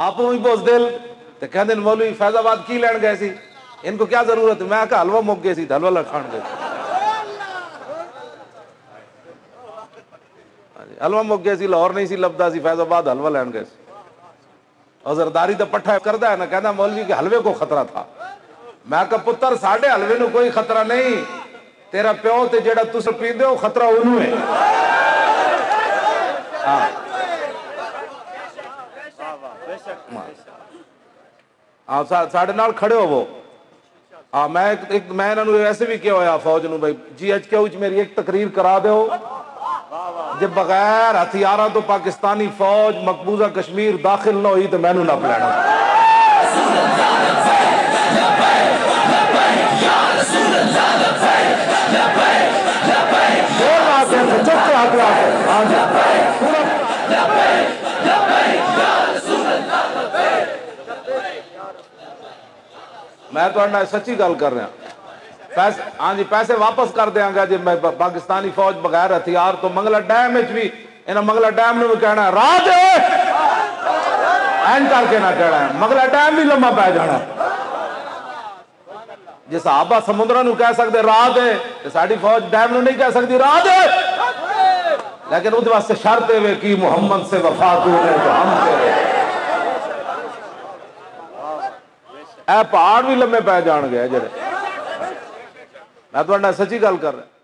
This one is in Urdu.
آپ بھی بزدل تو کہتے ہیں مولوی فیض آباد کی لین گئے سی، ان کو کیا ضرورت ہے؟ میں کہا حلوہ مک گئے سی، حلوہ کھان گئے، حلوہ مک گئے سی، لاہور نہیں سی لبدا سی، فیض آباد حلوہ لین گئے سی۔ اور زرداری تو پٹھا کردا ہے نا، کہنا مولوی کے حلوے کو خطرہ تھا۔ میں کہا پتر ساڈے حلوے نو کوئی خطرہ نہیں، تیرا پیو تے جیڑا تس پیندے ہو خطرہ انہوں ہے۔ ہاں ساڈے نال کھڑے ہوو۔ میں انہاں نو ایسے بھی کیا ہوا فوج نو، بھائی جی ایچ کے میری ایک تقریر کرا دیو جب بغیر ہتھیاراں تو پاکستانی فوج مقبوضہ کشمیر داخل نہ ہوئی تو میں نو نپ لینا۔ میں تو سچی گل کر رہا، پیسے ہاں جی پیسے واپس کر دیاں گا جی۔ میں پاکستانی فوج بغیر ہتھیار تو منگلا ڈیم بھی انہیں منگلا ڈیم نے بھی کہنا ہے راہ دے این کر کے نہ کہنا ہے، منگلا ڈیم بھی لمبا پہ جانا۔ جی صحابہ سمندروں نو کہہ سکتے راہ دے، ساڑی فوج ڈیم نو نہیں کہہ سکتی راہ دے، لیکن اس واسطے شرط ہے کہ محمد سے وفا کرے تو ہم کرے۔ اے پہاڑ بھی لمبے پہ جان گے جڑے، میں تو سچی گل کر رہا۔